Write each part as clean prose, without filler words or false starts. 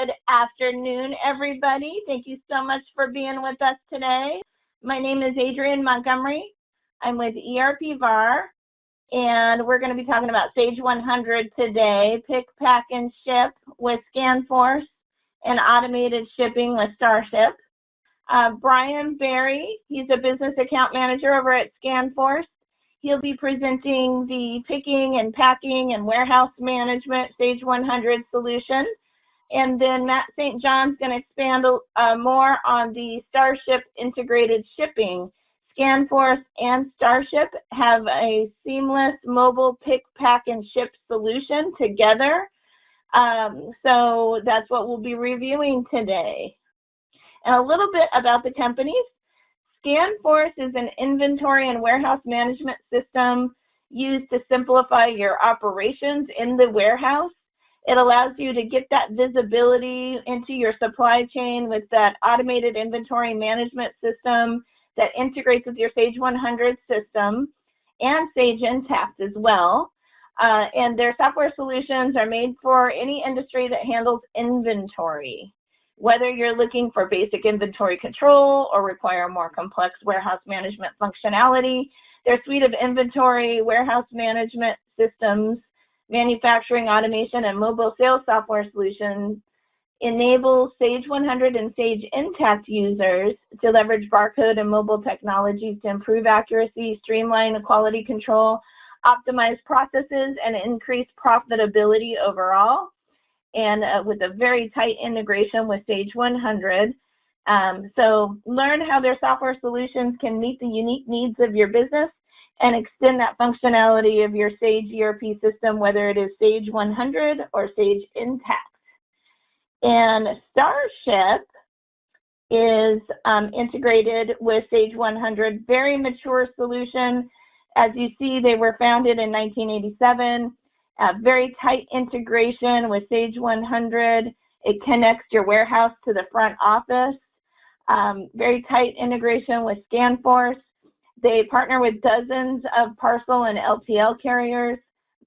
Good afternoon, everybody. Thank you so much for being with us today. My name is Adrienne Montgomery. I'm with ERP VAR, and we're going to be talking about Sage 100 today, pick, pack, and ship with ScanForce and automated shipping with Starship. Brian Berry, he's a business account manager over at ScanForce. He'll be presenting the picking and packing and warehouse management Sage 100 solution. And then Matt St. John's going to expand more on the Starship integrated shipping. ScanForce and Starship have a seamless mobile pick, pack, and ship solution together. So that's what we'll be reviewing today. And a little bit about the companies. ScanForce is an inventory and warehouse management system used to simplify your operations in the warehouse. It allows you to get that visibility into your supply chain with that automated inventory management system that integrates with your Sage 100 system and Sage Intacct as well. And their software solutions are made for any industry that handles inventory. Whether you're looking for basic inventory control or require more complex warehouse management functionality, their suite of inventory, warehouse management systems, manufacturing automation, and mobile sales software solutions enable Sage 100 and Sage Intacct users to leverage barcode and mobile technologies to improve accuracy, streamline quality control, optimize processes, and increase profitability overall. And with a very tight integration with Sage 100. So learn how their software solutions can meet the unique needs of your business and extend that functionality of your Sage ERP system, whether it is Sage 100 or Sage Intacct. And Starship is integrated with Sage 100, very mature solution. As you see, they were founded in 1987. Very tight integration with Sage 100. It connects your warehouse to the front office. Very tight integration with ScanForce. They partner with dozens of parcel and LTL carriers,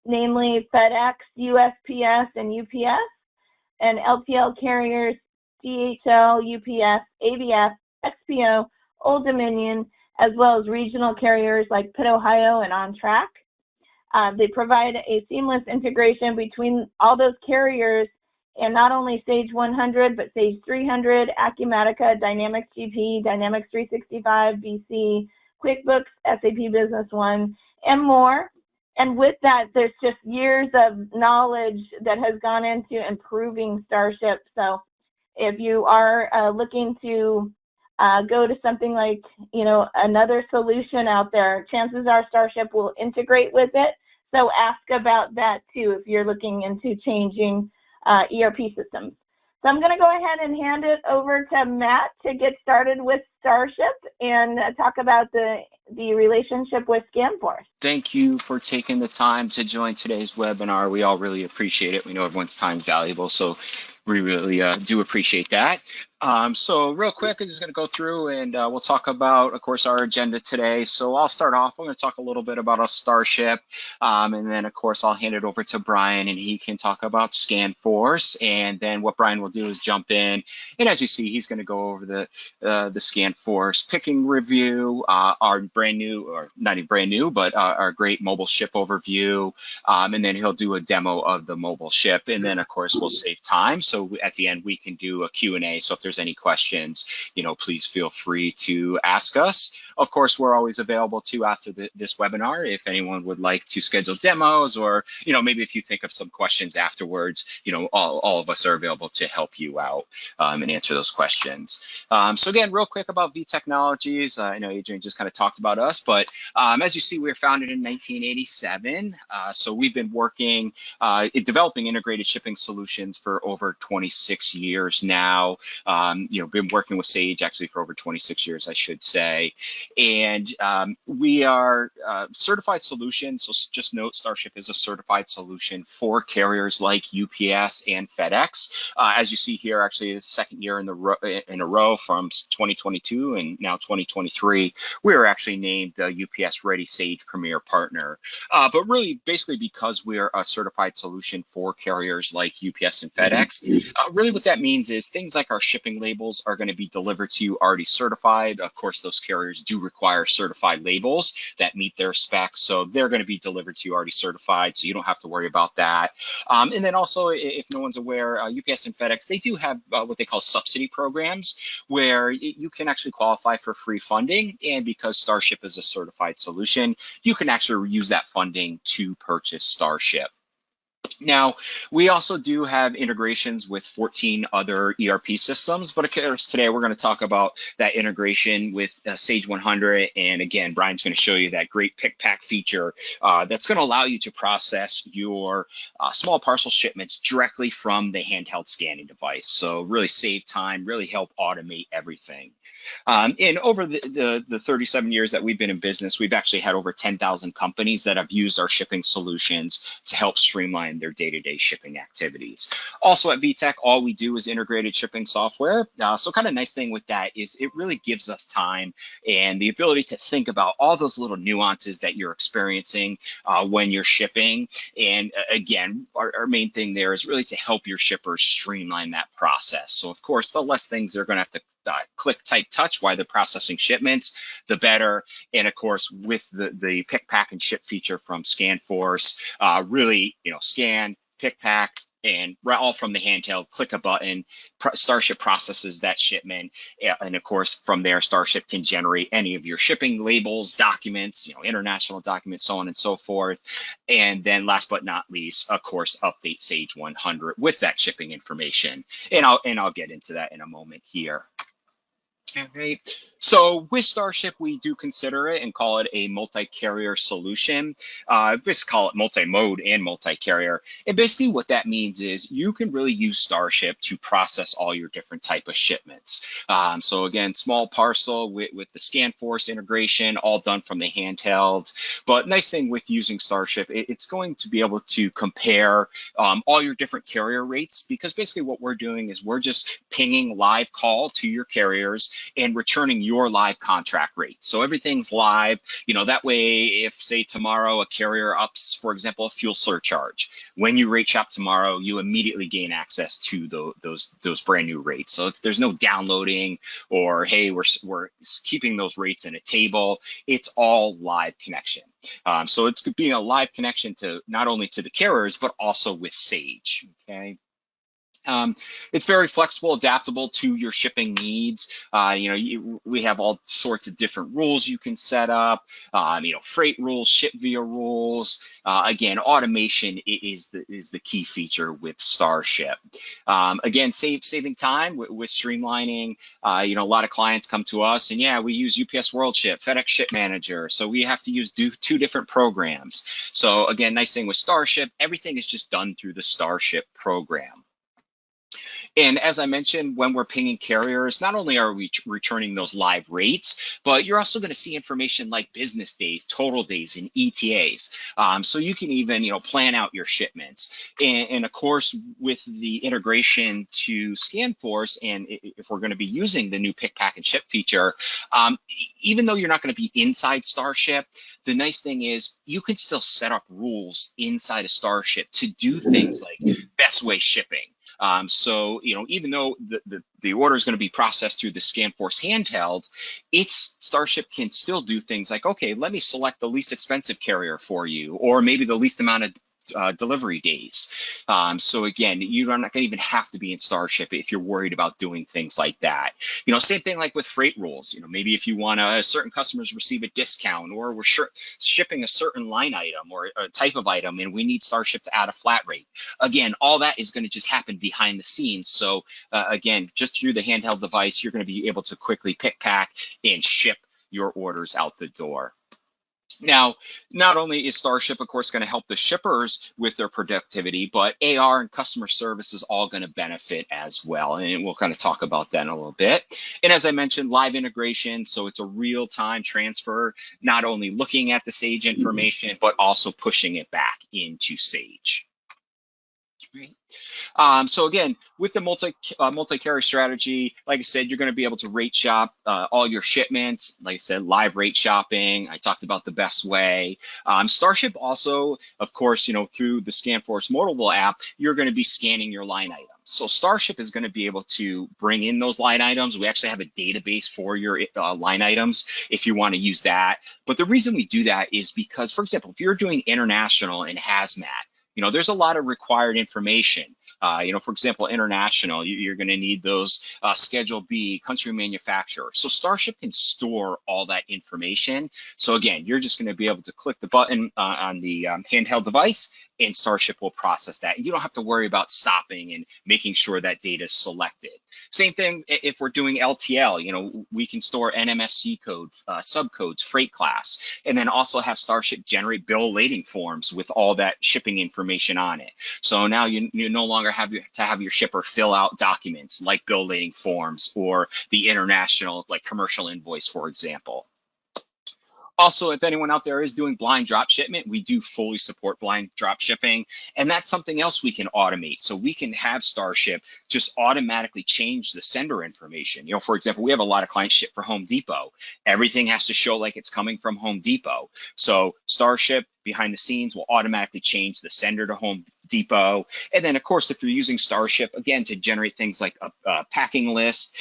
namely FedEx, USPS, and UPS, and LTL carriers, DHL, UPS, ABF, XPO, Old Dominion, as well as regional carriers like Pitt, Ohio, and On Track. They provide a seamless integration between all those carriers and not only Sage 100, but Sage 300, Acumatica, Dynamics GP, Dynamics 365, BC, QuickBooks, SAP Business One, and more. And with that, there's just years of knowledge that has gone into improving Starship. So if you are looking to go to something like, another solution out there, chances are Starship will integrate with it. So ask about that too if you're looking into changing ERP systems. So I'm going to go ahead and hand it over to Matt to get started with Starship and talk about the relationship with ScanForce. Thank you for taking the time to join today's webinar. We all really appreciate it. We know everyone's time is valuable, so we really do appreciate that. So real quick, I'm just going to go through and we'll talk about, of course, our agenda today. So I'll start off. I'm going to talk a little bit about our Starship, and then, of course, I'll hand it over to Brian, and he can talk about ScanForce. And then what Brian will do is jump in, and as you see, he's going to go over the ScanForce picking review, our brand new, or not even brand new, but our great mobile ship overview, and then he'll do a demo of the mobile ship, and then, of course, we'll save time. So at the end, we can do a Q&A. So if there's any questions, please feel free to ask us. Of course, we're always available too after this webinar if anyone would like to schedule demos, or maybe if you think of some questions afterwards, all of us are available to help you out and answer those questions. So again, real quick about V Technologies. I know Adrienne just kind of talked about us, but as you see, we were founded in 1987. So we've been working in developing integrated shipping solutions for over 26 years now. Been working with Sage actually for over 26 years, I should say. And we are certified solution. So just note, Starship is a certified solution for carriers like UPS and FedEx. As you see here, actually the second year in a row from 2022 and now 2023, we were actually named the UPS Ready Sage Premier Partner. But really, basically, because we're a certified solution for carriers like UPS and FedEx, really what that means is things like our shipping labels are going to be delivered to you already certified. Of course, those carriers do require certified labels that meet their specs, so they're going to be delivered to you already certified, so you don't have to worry about that. And then also, if no one's aware, UPS and FedEx, they do have what they call subsidy programs where you can actually qualify for free funding, and because Starship is a certified solution, you can actually use that funding to purchase Starship. Now, we also do have integrations with 14 other ERP systems, but of course, today we're going to talk about that integration with Sage 100. And again, Brian's going to show you that great pick pack feature that's going to allow you to process your small parcel shipments directly from the handheld scanning device. So really save time, really help automate everything. And over the 37 years that we've been in business, we've actually had over 10,000 companies that have used our shipping solutions to help streamline their day-to-day shipping activities. Also at VTech, all we do is integrated shipping software. So kind of nice thing with that is it really gives us time and the ability to think about all those little nuances that you're experiencing when you're shipping. And again, our main thing there is really to help your shippers streamline that process. So of course, the less things they're going to have to click, type, touch while they're processing shipments, the better. And of course, with the pick, pack, and ship feature from ScanForce, really, scan, pick, pack, and all from the handheld, click a button, Starship processes that shipment. And of course, from there, Starship can generate any of your shipping labels, documents, international documents, so on and so forth. And then last but not least, of course, update Sage 100 with that shipping information. And I'll get into that in a moment here. Okay. So with Starship, we do consider it and call it a multi-carrier solution. Just call it multi-mode and multi-carrier. And basically what that means is you can really use Starship to process all your different type of shipments. So again, small parcel with the ScanForce integration, all done from the handheld. But nice thing with using Starship, it's going to be able to compare all your different carrier rates, because basically what we're doing is we're just pinging live call to your carriers and returning your live contract rate. So everything's live, that way if say tomorrow a carrier ups, for example, a fuel surcharge, when you rate shop tomorrow, you immediately gain access to those brand new rates. So if there's no downloading or, hey, we're keeping those rates in a table, it's all live connection. So it's being a live connection to not only to the carriers, but also with Sage, okay? It's very flexible, adaptable to your shipping needs. We have all sorts of different rules you can set up, freight rules, ship via rules. Again, automation is the key feature with Starship. Again, saving time with streamlining. A lot of clients come to us and we use UPS WorldShip, FedEx Ship Manager. So we have to use two different programs. So again, nice thing with Starship, everything is just done through the Starship program. And as I mentioned, when we're pinging carriers, not only are we returning those live rates, but you're also going to see information like business days, total days, and ETAs. So you can even, plan out your shipments. And of course, with the integration to ScanForce, and if we're going to be using the new pick, pack, and ship feature, even though you're not going to be inside Starship, the nice thing is you can still set up rules inside of Starship to do things like best way shipping. So, even though the order is going to be processed through the ScanForce handheld, Starship can still do things like, okay, let me select the least expensive carrier for you, or maybe the least amount of delivery days. So again, you're not going to even have to be in Starship if you're worried about doing things like that. Same thing like with freight rules. Maybe if you want certain customers receive a discount, or we're shipping a certain line item or a type of item, and we need Starship to add a flat rate. Again, all that is going to just happen behind the scenes. So again, just through the handheld device, you're going to be able to quickly pick, pack, and ship your orders out the door. Now, not only is Starship, of course, going to help the shippers with their productivity, but AR and customer service is all going to benefit as well. And we'll kind of talk about that in a little bit. And as I mentioned, live integration. So it's a real-time transfer, not only looking at the Sage information, but also pushing it back into Sage. Right. So again, with the multi-carrier strategy, like I said, you're going to be able to rate shop all your shipments. Like I said, live rate shopping. I talked about the best way. Starship also, of course, through the ScanForce mobile app, you're going to be scanning your line items. So Starship is going to be able to bring in those line items. We actually have a database for your line items if you want to use that. But the reason we do that is because, for example, if you're doing international and hazmat, there's a lot of required information. For example, international, you're going to need those Schedule B, country manufacturer. So Starship can store all that information. So again, you're just going to be able to click the button on the handheld device, and Starship will process that. And you don't have to worry about stopping and making sure that data is selected. Same thing if we're doing LTL, we can store NMFC code, subcodes, freight class, and then also have Starship generate bill of lading forms with all that shipping information on it. So now you no longer have to have your shipper fill out documents like bill of lading forms or the international, like commercial invoice, for example. Also, if anyone out there is doing blind drop shipment, we do fully support blind drop shipping, and that's something else we can automate. So we can have Starship just automatically change the sender information. For example, we have a lot of clients ship for Home Depot. Everything has to show like it's coming from Home Depot. So Starship behind the scenes will automatically change the sender to Home Depot. And then, of course, if you're using Starship, again, to generate things like a packing list,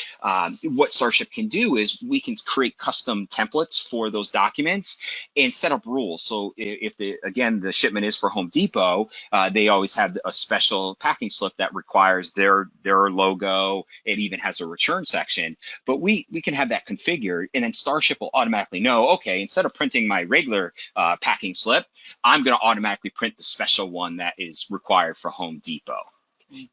what Starship can do is we can create custom templates for those documents and set up rules. So if the shipment is for Home Depot, they always have a special packing slip that requires their logo. It even has a return section. But we can have that configured, and then Starship will automatically know, okay, instead of printing my regular packing slip, I'm going to automatically print the special one that is required for Home Depot. Okay.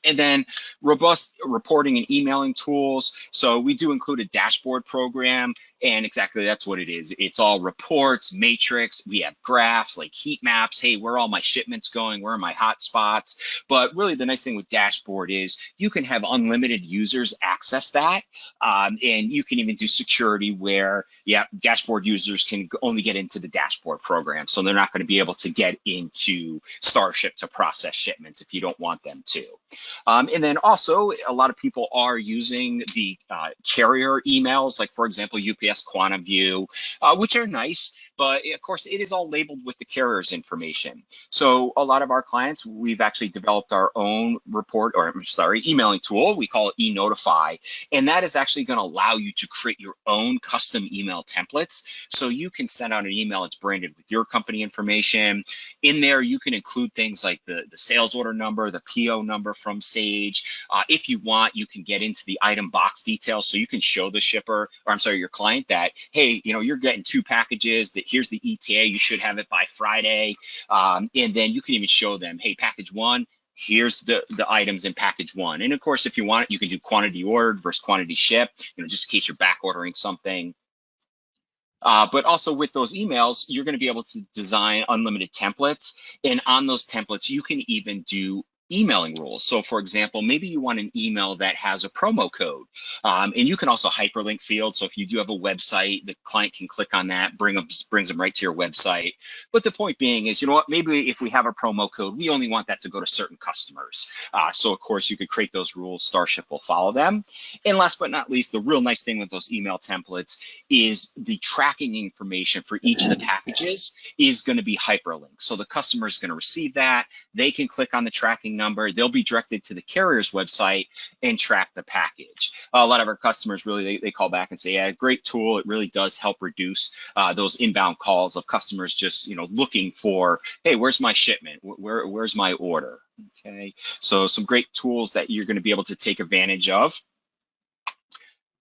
And then robust reporting and emailing tools. So we do include a dashboard program, and exactly that's what it is. It's all reports, matrix. We have graphs like heat maps. Hey, where are all my shipments going? Where are my hot spots? But really the nice thing with dashboard is you can have unlimited users access that. And you can even do security where, dashboard users can only get into the dashboard program. So they're not going to be able to get into Starship to process shipments if you don't want them to. And then also, a lot of people are using the carrier emails, like, for example, UPS Quantum View, which are nice, but of course, it is all labeled with the carrier's information. So a lot of our clients, we've actually developed our own emailing tool. We call it eNotify, and that is actually going to allow you to create your own custom email templates. So you can send out an email that's branded with your company information. In there, you can include things like the sales order number, the PO number from Sage. If you want, you can get into the item box details, so you can show the shipper, or your client that, hey, you're getting 2 packages, that here's the ETA, you should have it by Friday. And then you can even show them, hey, package 1, here's the items in package 1. And of course, if you want it, you can do quantity ordered versus quantity shipped, just in case you're back ordering something. But also with those emails, you're going to be able to design unlimited templates. And on those templates, you can even do emailing rules. So for example, maybe you want an email that has a promo code, and you can also hyperlink field. So if you do have a website, the client can click on that, brings them right to your website. But the point being is, maybe if we have a promo code, we only want that to go to certain customers. So of course you could create those rules, Starship will follow them. And last but not least, the real nice thing with those email templates is the tracking information for each of the packages is going to be hyperlinked. So the customer is going to receive that, they can click on the tracking number, they'll be directed to the carrier's website and track the package. A lot of our customers really, they call back and say, yeah, great tool. It really does help reduce those inbound calls of customers just, looking for, hey, where's my shipment? Where's my order? Okay, so some great tools that you're going to be able to take advantage of.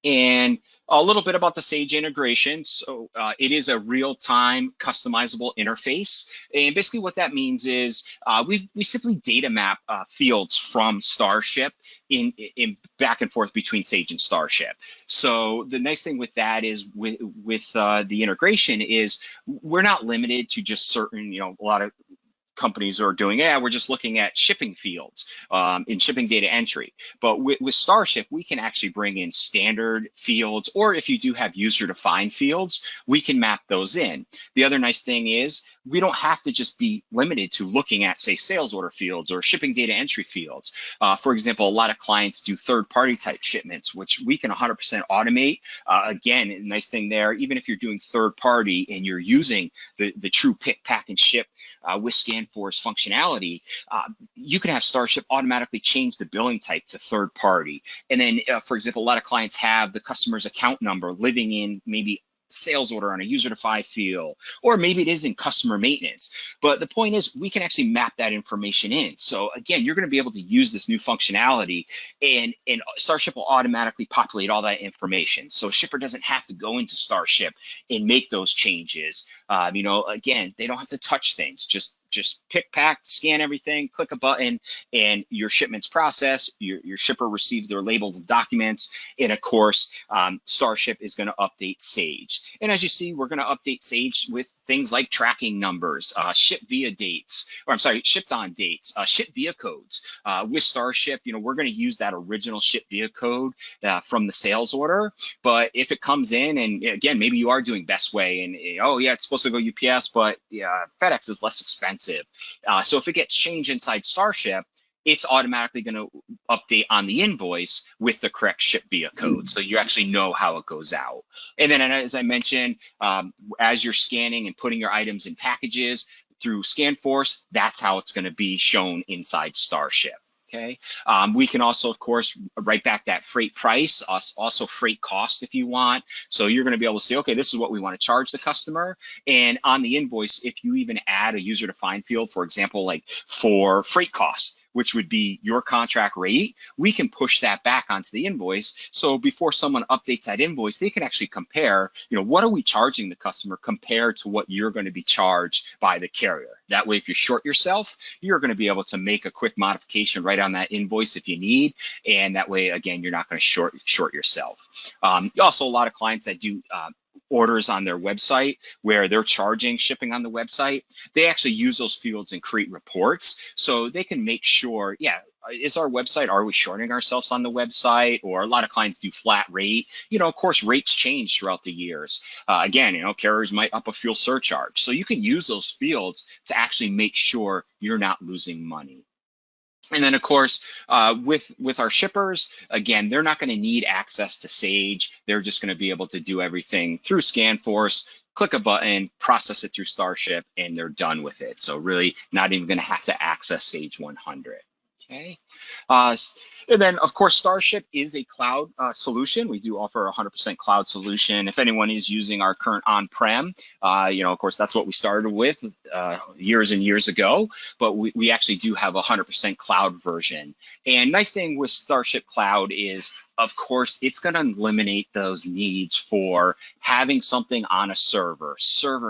And a little bit about the Sage integration. So it is a real-time customizable interface. And basically what that means is we simply data map fields from Starship in back and forth between Sage and Starship. So the nice thing with that is with the integration is we're not limited to just certain, a lot of companies are doing, yeah, we're just looking at shipping fields in shipping data entry. But with Starship, we can actually bring in standard fields, or if you do have user-defined fields, we can map those in. The other nice thing is we don't have to just be limited to looking at, say, sales order fields or shipping data entry fields. For example, a lot of clients do third-party type shipments, which we can 100% automate. Again, nice thing there, even if you're doing third-party and you're using the true pick, pack, and ship with ScanForce functionality, you can have Starship automatically change the billing type to third party. And then, for example, a lot of clients have the customer's account number living in maybe sales order on a user-defined field, or maybe it is in customer maintenance. But the point is we can actually map that information in. So again, you're going to be able to use this new functionality, and Starship will automatically populate all that information. So a shipper doesn't have to go into Starship and make those changes. Again, they don't have to touch things. Just pick, pack, scan everything, click a button, and your shipment's processed. Your shipper receives their labels and documents. And of course, Starship is going to update Sage. And as you see, we're going to update Sage with things like tracking numbers, shipped on dates, ship via codes. With Starship, we're going to use that original ship via code from the sales order. But if it comes in, and again, maybe you are doing best way, and oh yeah, it's supposed to go UPS, but FedEx is less expensive. So if it gets changed inside Starship, it's automatically going to update on the invoice with the correct ship via code. So you actually know how it goes out. And then, as I mentioned, as you're scanning and putting your items in packages through ScanForce, that's how it's going to be shown inside Starship. Okay. We can also, of course, write back that freight price, also freight cost if you want. So you're going to be able to say, okay, this is what we want to charge the customer. And on the invoice, if you even add a user-defined field, for example, like for freight costs, which would be your contract rate, we can push that back onto the invoice. So before someone updates that invoice, they can actually compare, what are we charging the customer compared to what you're going to be charged by the carrier. That way, if you short yourself, you're going to be able to make a quick modification right on that invoice if you need. And that way, again, you're not going to short yourself. Also, a lot of clients that do orders on their website where they're charging shipping on the website, they actually use those fields and create reports so they can make sure, is our website, are we shorting ourselves on the website? Or a lot of clients do flat rate. Of course, rates change throughout the years. Again, carriers might up a fuel surcharge. So you can use those fields to actually make sure you're not losing money. And then, of course, with our shippers, again, they're not going to need access to Sage. They're just going to be able to do everything through ScanForce, click a button, process it through Starship, and they're done with it. So really not even going to have to access Sage 100. Okay. And then, of course, Starship is a cloud solution. We do offer a 100% cloud solution. If anyone is using our current on-prem, of course, that's what we started with years and years ago. But we actually do have a 100% cloud version. And nice thing with Starship Cloud is, of course, it's going to eliminate those needs for having something on a server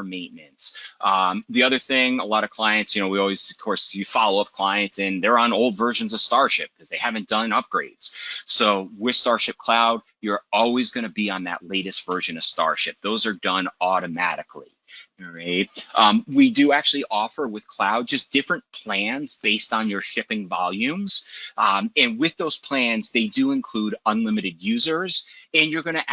maintenance. The other thing, a lot of clients, we always, of course, you follow up clients and they're on old versions of Starship because they haven't done upgrades. So with Starship Cloud, you're always going to be on that latest version of Starship. Those are done automatically. All right. We do actually offer with Cloud just different plans based on your shipping volumes. And with those plans, they do include unlimited users, and you're going to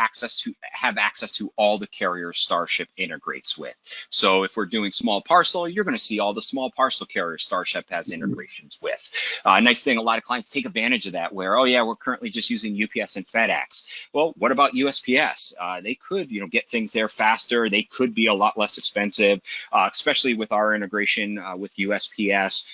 have access to all the carriers Starship integrates with. So if we're doing small parcel, you're going to see all the small parcel carriers Starship has integrations with. Nice thing, a lot of clients take advantage of that where, oh yeah, we're currently just using UPS and FedEx. Well, what about USPS? They could, get things there faster. They could be a lot less expensive, especially with our integration with USPS.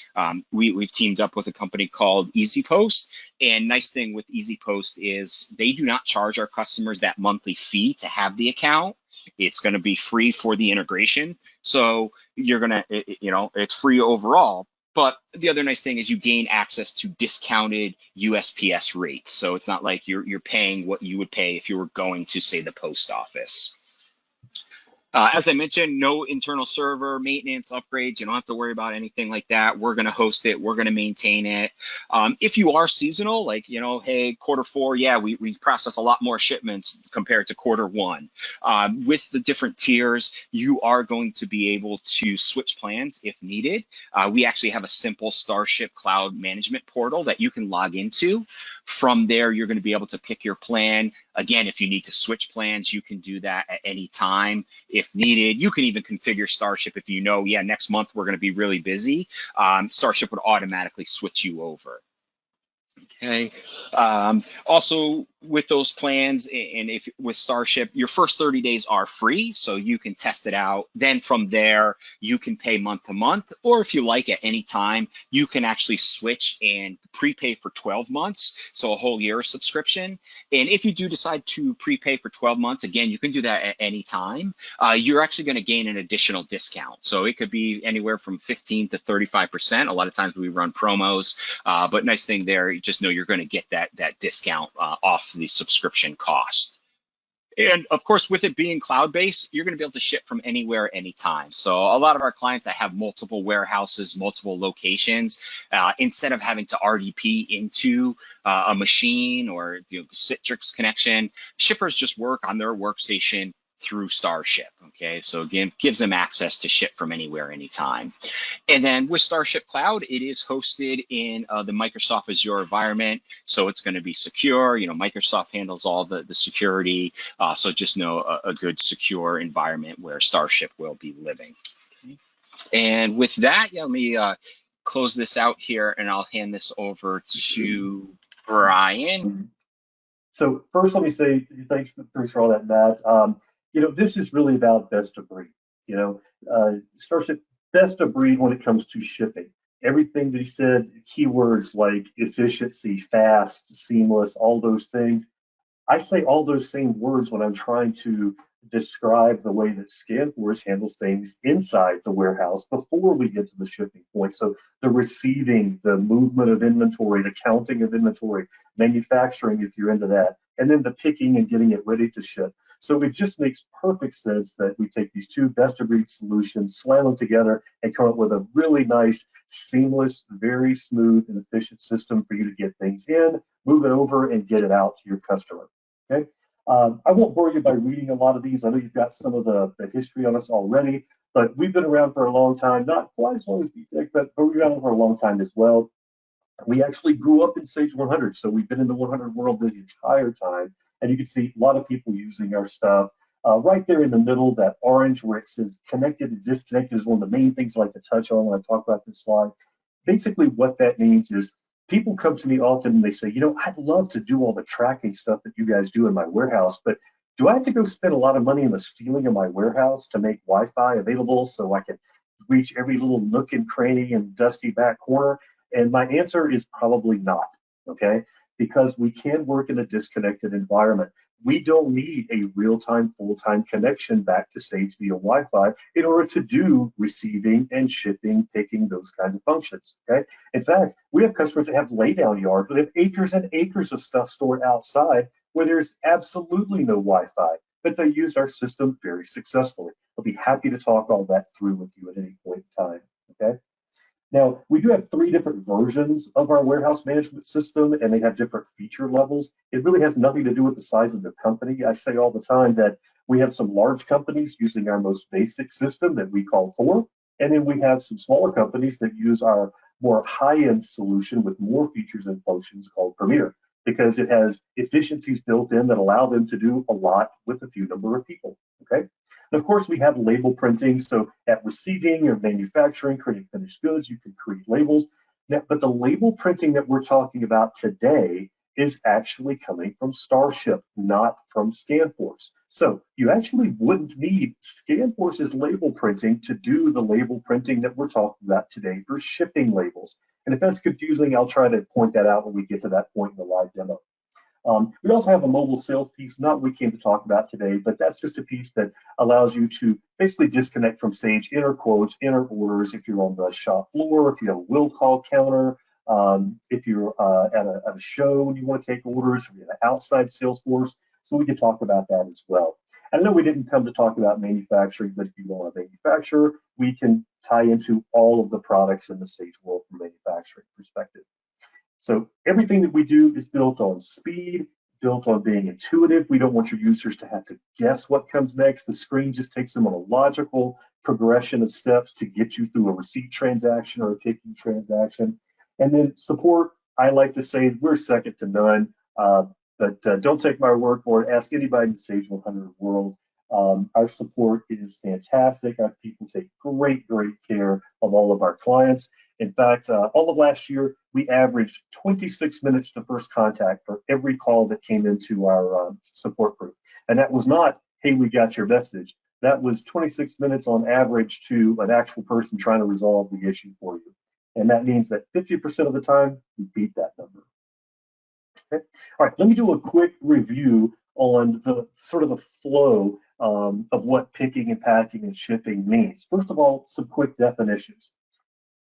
We've teamed up with a company called EasyPost. And nice thing with EasyPost is they do not charge our customers that monthly fee to have the account. It's going to be free for the integration. So you're going to, it's free overall. But the other nice thing is you gain access to discounted USPS rates. So it's not like you're paying what you would pay if you were going to, say, the post office. As I mentioned, no internal server maintenance upgrades. You don't have to worry about anything like that. We're going to host it. We're going to maintain it. If you are seasonal, like, hey, Q4, yeah, we process a lot more shipments compared to Q1. With the different tiers, you are going to be able to switch plans if needed. We actually have a simple Starship Cloud management portal that you can log into. From there, you're going to be able to pick your plan. Again, if you need to switch plans, you can do that at any time if needed. You can even configure Starship if you know, yeah, next month we're going to be really busy. Starship would automatically switch you over. Okay. Also, with those plans and if with Starship, your first 30 days are free, so you can test it out. Then from there, you can pay month to month, or if you like at any time, you can actually switch and prepay for 12 months, so a whole year subscription. And if you do decide to prepay for 12 months, again, you can do that at any time. You're actually going to gain an additional discount. So it could be anywhere from 15 to 35%. A lot of times we run promos, but nice thing there, you just know you're going to get that discount off the subscription cost. And of course, with it being cloud-based, you're going to be able to ship from anywhere, anytime. So a lot of our clients that have multiple warehouses, multiple locations, instead of having to RDP into a machine or Citrix connection, shippers just work on their workstation through Starship. Okay, so again, gives them access to ship from anywhere, anytime. And then with Starship Cloud, it is hosted in the Microsoft Azure environment, so it's going to be secure. Microsoft handles all the security, so just know a good secure environment where Starship will be living. Okay. And with that, let me close this out here, and I'll hand this over to Brian. So first, let me say thanks for all that, Matt. This is really about best of breed. Starship best of breed when it comes to shipping. Everything that he said, keywords like efficiency, fast, seamless, all those things. I say all those same words when I'm trying to describe the way that ScanForce handles things inside the warehouse before we get to the shipping point. So the receiving, the movement of inventory, the counting of inventory, manufacturing, if you're into that, and then the picking and getting it ready to ship. So it just makes perfect sense that we take these two best of breed solutions, slam them together, and come up with a really nice, seamless, very smooth and efficient system for you to get things in, move it over, and get it out to your customer. Okay. I won't bore you by reading a lot of these. I know you've got some of the history on us already, but we've been around for a long time, not quite as long as BTEC, but we've been around for a long time as well. We actually grew up in Sage 100, so we've been in the 100 world the entire time, and you can see a lot of people using our stuff. Right there in the middle, that orange where it says connected and disconnected is one of the main things I like to touch on when I talk about this slide. Basically, what that means is people come to me often and they say, I'd love to do all the tracking stuff that you guys do in my warehouse, but do I have to go spend a lot of money in the ceiling of my warehouse to make Wi-Fi available so I can reach every little nook and cranny and dusty back corner? And my answer is probably not, okay? Because we can work in a disconnected environment. We don't need a real-time, full-time connection back to Sage via Wi-Fi in order to do receiving and shipping, picking, those kinds of functions, okay? In fact, we have customers that have laydown yards, but have acres and acres of stuff stored outside where there's absolutely no Wi-Fi, but they use our system very successfully. I'll be happy to talk all that through with you at any point in time, okay? Now, we do have 3 different versions of our warehouse management system, and they have different feature levels. It really has nothing to do with the size of the company. I say all the time that we have some large companies using our most basic system that we call Core, and then we have some smaller companies that use our more high-end solution with more features and functions called Premier, because it has efficiencies built in that allow them to do a lot with a few number of people, okay? And of course, we have label printing. So at receiving or manufacturing, creating finished goods, you can create labels. Now, but the label printing that we're talking about today is actually coming from Starship, not from ScanForce. So you actually wouldn't need ScanForce's label printing to do the label printing that we're talking about today for shipping labels. And if that's confusing, I'll try to point that out when we get to that point in the live demo. We also have a mobile sales piece, not what we came to talk about today, but that's just a piece that allows you to basically disconnect from Sage, enter quotes, enter orders if you're on the shop floor, if you have a will call counter, if you're at a show and you want to take orders, or you have an outside Salesforce. So we can talk about that as well. I know we didn't come to talk about manufacturing, but if you want to manufacture, we can tie into all of the products in the Sage world from a manufacturing perspective. So everything that we do is built on speed, built on being intuitive. We don't want your users to have to guess what comes next. The screen just takes them on a logical progression of steps to get you through a receipt transaction or a picking transaction. And then support, I like to say we're second to none, but don't take my word for it. Ask anybody in the Sage 100 world. Our support is fantastic. Our people take great care of all of our clients. In fact, all of last year, we averaged 26 minutes to first contact for every call that came into our support group. And that was not, hey, we got your message. That was 26 minutes on average to an actual person trying to resolve the issue for you. And that means that 50% of the time, we beat that number. Okay. All right, let me do a quick review on the sort of the flow of what picking and packing and shipping means. First of all, some quick definitions.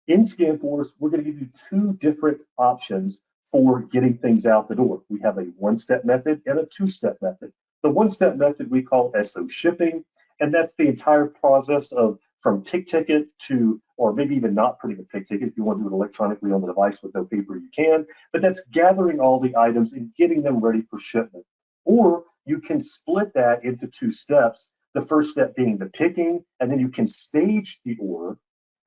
In ScanForce, we're going to give you two different options for getting things out the door. We have a one-step method and a two-step method. The one-step method we call SO shipping, and that's the entire process of from pick ticket to, or maybe even not putting a pick ticket. If you want to do it electronically on the device with no paper, you can, but that's gathering all the items and getting them ready for shipment. Or you can split that into two steps, the first step being the picking, and then you can stage the order.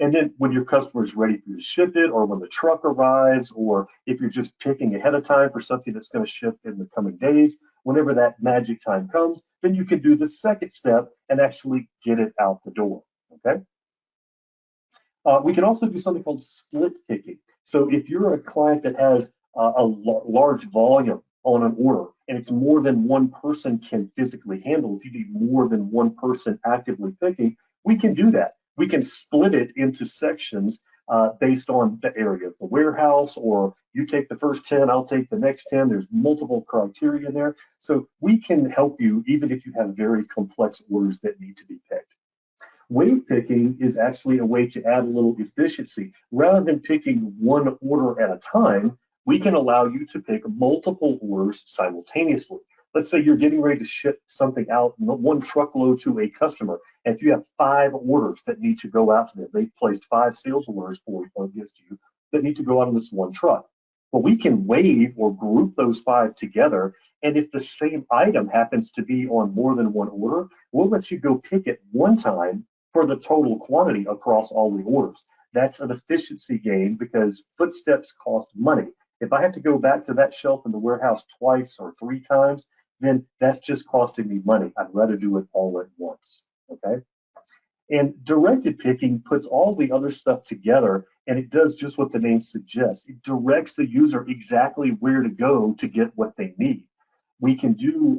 And then when your customer is ready for you to ship it, or when the truck arrives, or if you're just picking ahead of time for something that's going to ship in the coming days, whenever that magic time comes, then you can do the second step and actually get it out the door, okay? We can also do something called split picking. So if you're a client that has a large volume on an order, and it's more than one person can physically handle, if you need more than one person actively picking, we can do that. We can split it into sections based on the area of the warehouse, or you take the first 10, I'll take the next 10. There's multiple criteria there. So we can help you even if you have very complex orders that need to be picked. Wave picking is actually a way to add a little efficiency. Rather than picking one order at a time, we can allow you to pick multiple orders simultaneously. Let's say you're getting ready to ship something out, one truckload to a customer, and if you have 5 orders that need to go out to them, they've placed 5 sales orders for against you that need to go out on this one truck. Well, we can wave or group those 5 together, and if the same item happens to be on more than one order, we'll let you go pick it one time for the total quantity across all the orders. That's an efficiency gain because footsteps cost money. If I have to go back to that shelf in the warehouse twice or 3 times, then that's just costing me money. I'd rather do it all at once, okay? And directed picking puts all the other stuff together, and it does just what the name suggests. It directs the user exactly where to go to get what they need. We can do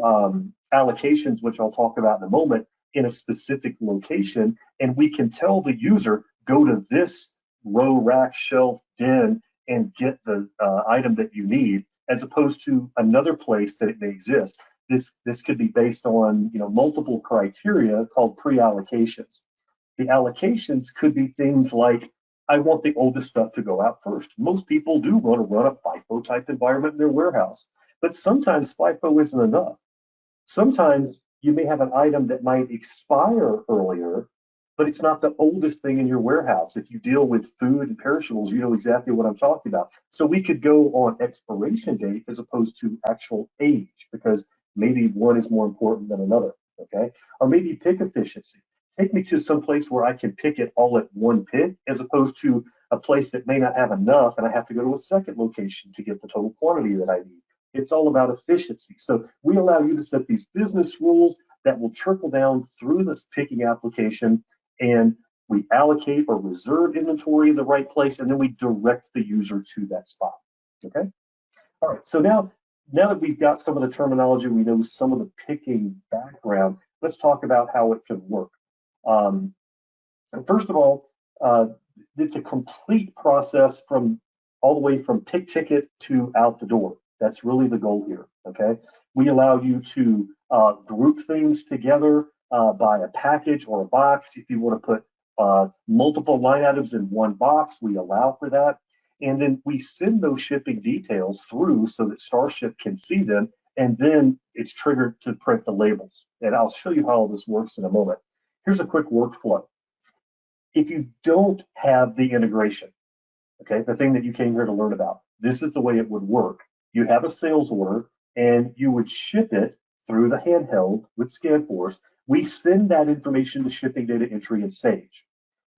allocations, which I'll talk about in a moment, in a specific location, and we can tell the user, go to this row, rack, shelf, bin, and get the item that you need, as opposed to another place that it may exist. This could be based on multiple criteria called pre-allocations. The allocations could be things like, I want the oldest stuff to go out first. Most people do want to run a FIFO type environment in their warehouse, but sometimes FIFO isn't enough. Sometimes you may have an item that might expire earlier, but it's not the oldest thing in your warehouse. If you deal with food and perishables, you know exactly what I'm talking about. So we could go on expiration date as opposed to actual age, because maybe one is more important than another, okay? Or maybe pick efficiency. Take me to some place where I can pick it all at one pick, as opposed to a place that may not have enough and I have to go to a second location to get the total quantity that I need. It's all about efficiency. So we allow you to set these business rules that will trickle down through this picking application, and we allocate or reserve inventory in the right place, and then we direct the user to that spot, okay? All right, so now that we've got some of the terminology, we know some of the picking background, let's talk about how it can work. And first of all, it's a complete process from all the way from pick ticket to out the door. That's really the goal here, okay? We allow you to group things together by a package or a box. If you want to put multiple line items in one box, we allow for that. And then we send those shipping details through so that Starship can see them, and then it's triggered to print the labels. And I'll show you how all this works in a moment. Here's a quick workflow. If you don't have the integration, okay, the thing that you came here to learn about, this is the way it would work. You have a sales order, and you would ship it through the handheld with ScanForce. We send that information to shipping data entry in Sage.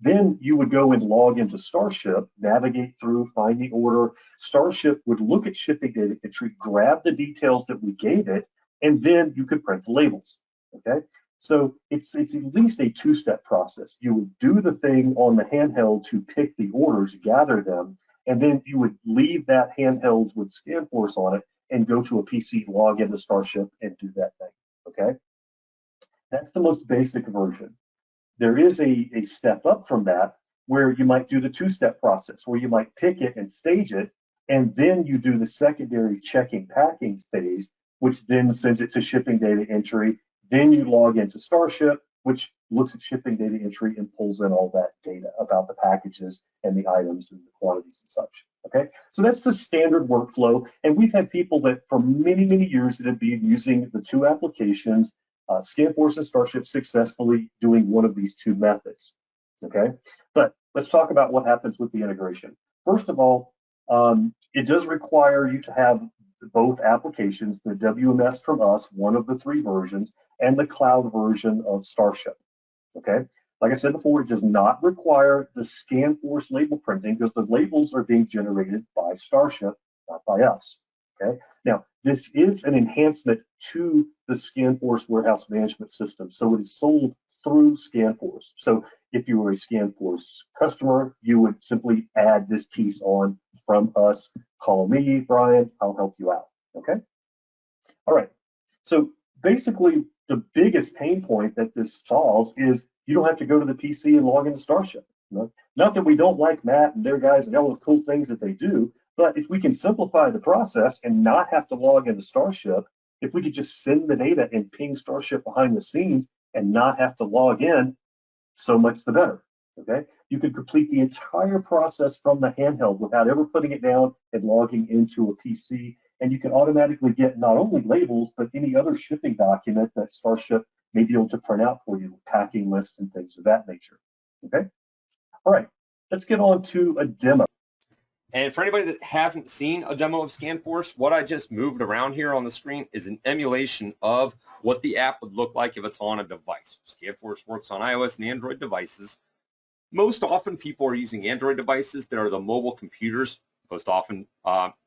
Then you would go and log into Starship, navigate through, find the order. Starship would look at shipping data entry, grab the details that we gave it, and then you could print the labels, okay? So it's at least a two-step process. You would do the thing on the handheld to pick the orders, gather them, and then you would leave that handheld with ScanForce on it and go to a PC, log into Starship, and do that thing, okay? That's the most basic version. There is a step up from that where you might do the two-step process, where you might pick it and stage it, and then you do the secondary checking packing phase, which then sends it to shipping data entry. Then you log into Starship, which looks at shipping data entry and pulls in all that data about the packages and the items and the quantities and such. Okay, so that's the standard workflow. And we've had people that for many, many years that have been using the two applications, ScanForce and StarShip, successfully doing one of these two methods. Okay, but let's talk about what happens with the integration. First of all, it does require you to have both applications, the WMS from us, one of the three versions, and the cloud version of Starship. Okay, like I said before, it does not require the ScanForce label printing because the labels are being generated by Starship, not by us. Okay, now this is an enhancement to the ScanForce warehouse management system, so it is sold through ScanForce. So if you were a ScanForce customer, you would simply add this piece on from us. Call me, Brian, I'll help you out, okay? All right, so basically the biggest pain point that this solves is you don't have to go to the PC and log into Starship. Not that we don't like Matt and their guys and all the cool things that they do, but if we can simplify the process and not have to log into Starship, if we could just send the data and ping Starship behind the scenes and not have to log in, so much the better, okay? You can complete the entire process from the handheld without ever putting it down and logging into a PC, and you can automatically get not only labels, but any other shipping document that Starship may be able to print out for you, packing lists and things of that nature, okay? All right, let's get on to a demo. And for anybody that hasn't seen a demo of ScanForce, what I just moved around here on the screen is an emulation of what the app would look like if it's on a device. ScanForce works on iOS and Android devices. Most often people are using Android devices that are the mobile computers, most often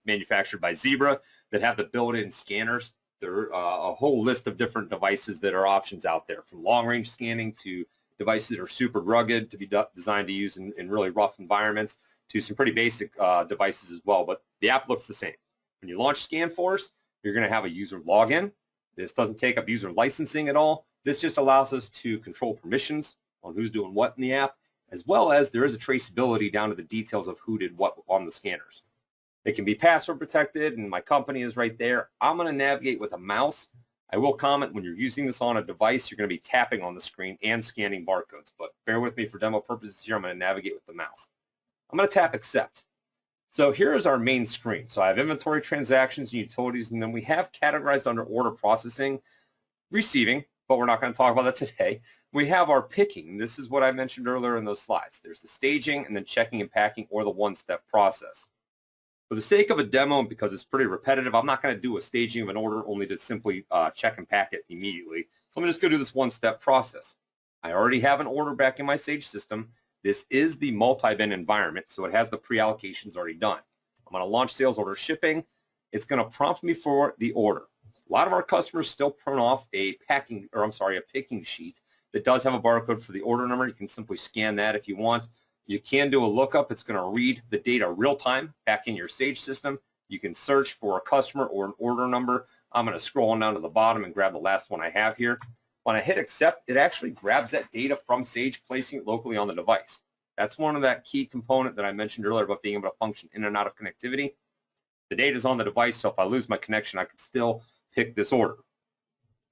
manufactured by Zebra, that have the built-in scanners. There are a whole list of different devices that are options out there, from long-range scanning to devices that are super rugged to be designed to use in really rough environments, to some pretty basic devices as well, but the app looks the same. When you launch ScanForce, you're going to have a user login. This doesn't take up user licensing at all. This just allows us to control permissions on who's doing what in the app, as well as there is a traceability down to the details of who did what on the scanners. It can be password protected, and my company is right there. I'm going to navigate with a mouse. I will comment when you're using this on a device, you're going to be tapping on the screen and scanning barcodes, but bear with me for demo purposes here. I'm going to navigate with the mouse. I'm going to tap accept. So here is our main screen. So I have inventory, transactions, and utilities, and then we have categorized under order processing, receiving, but we're not going to talk about that today. We have our picking. This is what I mentioned earlier in those slides. There's the staging and then checking and packing, or the one-step process. For the sake of a demo, and because it's pretty repetitive, I'm not going to do a staging of an order only to simply check and pack it immediately. So I'm just going to do this one-step process. I already have an order back in my Sage system. This is the multi-bin environment, so it has the pre-allocations already done. I'm going to launch sales order shipping. It's going to prompt me for the order. A lot of our customers still print off a picking sheet that does have a barcode for the order number. You can simply scan that if you want. You can do a lookup. It's going to read the data real time back in your Sage system. You can search for a customer or an order number. I'm going to scroll on down to the bottom and grab the last one I have here. When I hit accept, it actually grabs that data from Sage, placing it locally on the device. That's one of that key component that I mentioned earlier about being able to function in and out of connectivity. The data is on the device, so if I lose my connection, I can still pick this order.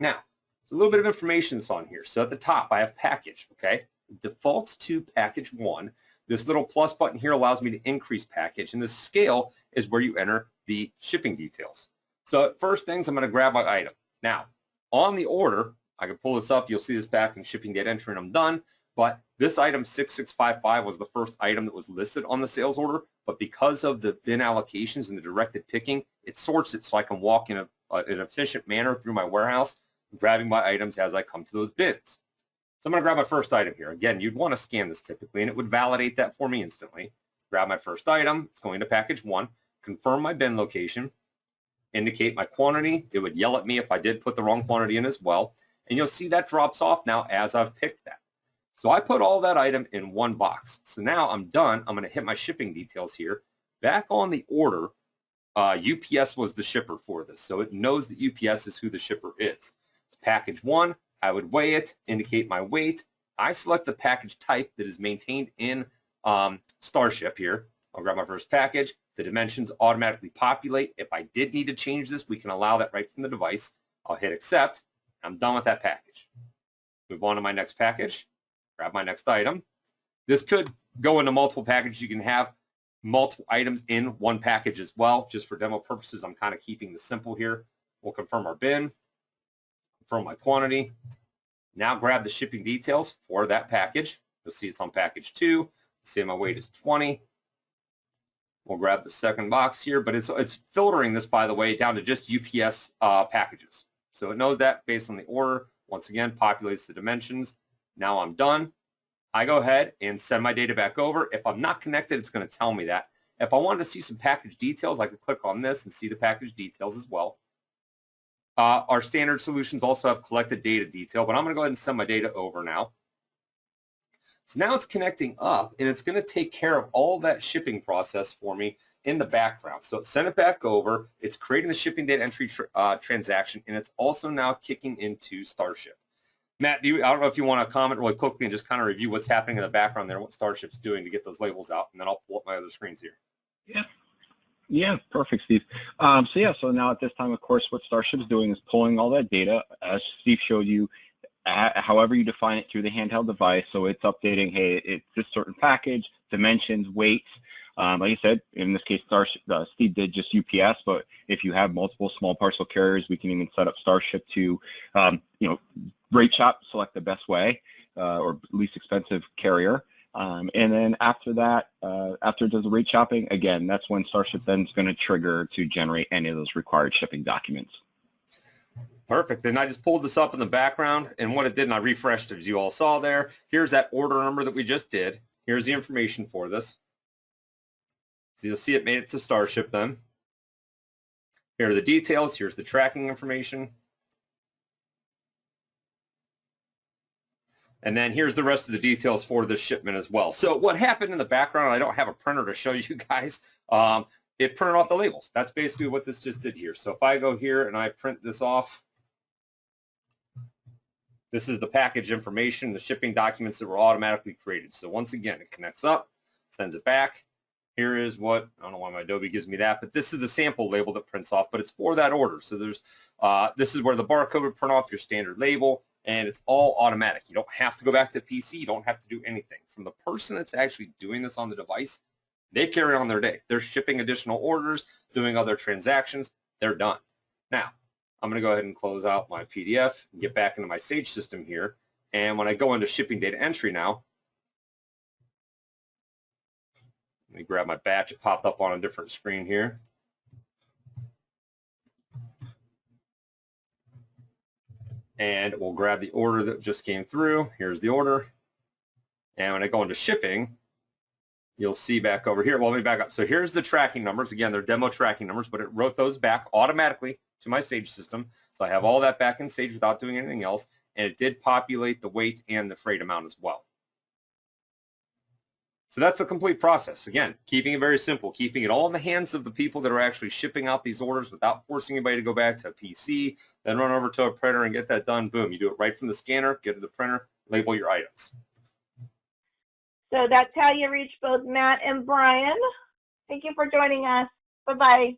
Now, there's a little bit of information that's on here. So at the top, I have package, okay? It defaults to package 1. This little plus button here allows me to increase package, and the scale is where you enter the shipping details. So first things, I'm going to grab my item. Now, on the order, I can pull this up. You'll see this back in shipping data entry, and I'm done. But this item 6655 was the first item that was listed on the sales order. But because of the bin allocations and the directed picking, it sorts it so I can walk in an efficient manner through my warehouse, grabbing my items as I come to those bins. So I'm going to grab my first item here. Again, you'd want to scan this typically, and it would validate that for me instantly. Grab my first item. It's going to package 1. Confirm my bin location. Indicate my quantity. It would yell at me if I did put the wrong quantity in as well. And you'll see that drops off now as I've picked that. So I put all that item in one box. So now I'm done. I'm going to hit my shipping details here. Back on the order, UPS was the shipper for this. So it knows that UPS is who the shipper is. It's package 1. I would weigh it, indicate my weight. I select the package type that is maintained in Starship here. I'll grab my first package. The dimensions automatically populate. If I did need to change this, we can allow that right from the device. I'll hit accept. I'm done with that package. Move on to my next package. Grab my next item. This could go into multiple packages. You can have multiple items in one package as well. Just for demo purposes, I'm kind of keeping this simple here. We'll confirm our bin, confirm my quantity. Now grab the shipping details for that package. You'll see it's on package 2. Say my weight is 20. We'll grab the second box here, but it's filtering this, by the way, down to just UPS packages. So it knows that based on the order. Once again, populates the dimensions. Now I'm done. I go ahead and send my data back over. If I'm not connected, it's going to tell me that. If I wanted to see some package details, I could click on this and see the package details as well. Our standard solutions also have collected data detail, but I'm going to go ahead and send my data over now. So now it's connecting up, and it's going to take care of all that shipping process for me in the background. So send it back over. It's creating the shipping data entry transaction, and it's also now kicking into Starship. Matt, I don't know if you want to comment really quickly and just kind of review what's happening in the background there, what Starship's doing to get those labels out, and then I'll pull up my other screens here. Yeah, perfect, Steve. So now at this time, of course, what Starship's doing is pulling all that data, as Steve showed you, however you define it through the handheld device. So it's updating, hey, it's this certain package, dimensions, weights. Like I said, in this case, Steve did just UPS, but if you have multiple small parcel carriers, we can even set up Starship to, rate shop, select the best way or least expensive carrier. And then after that, after it does the rate shopping, again, that's when Starship then is going to trigger to generate any of those required shipping documents. Perfect. And I just pulled this up in the background, and what it did, and I refreshed it, as you all saw there. Here's that order number that we just did. Here's the information for this. So you'll see it made it to Starship then. Here are the details. Here's the tracking information. And then here's the rest of the details for this shipment as well. So what happened in the background, I don't have a printer to show you guys. It printed off the labels. That's basically what this just did here. So if I go here and I print this off, this is the package information, the shipping documents that were automatically created. So once again, it connects up, sends it back. Here is what, I don't know why my Adobe gives me that, but this is the sample label that prints off, but it's for that order. So there's, this is where the barcode would print off your standard label, and it's all automatic. You don't have to go back to PC. You don't have to do anything. From the person that's actually doing this on the device, they carry on their day. They're shipping additional orders, doing other transactions. They're done. Now, I'm going to go ahead and close out my PDF and get back into my Sage system here. And when I go into shipping data entry now, let me grab my batch. It popped up on a different screen here. And we'll grab the order that just came through. Here's the order. And when I go into shipping, you'll see back over here. Well, let me back up. So here's the tracking numbers. Again, they're demo tracking numbers, but it wrote those back automatically to my Sage system. So I have all that back in Sage without doing anything else. And it did populate the weight and the freight amount as well. So that's the complete process. Again, keeping it very simple, keeping it all in the hands of the people that are actually shipping out these orders without forcing anybody to go back to a PC, then run over to a printer and get that done. Boom, you do it right from the scanner, get to the printer, label your items. So that's how you reach both Matt and Brian. Thank you for joining us. Bye-bye.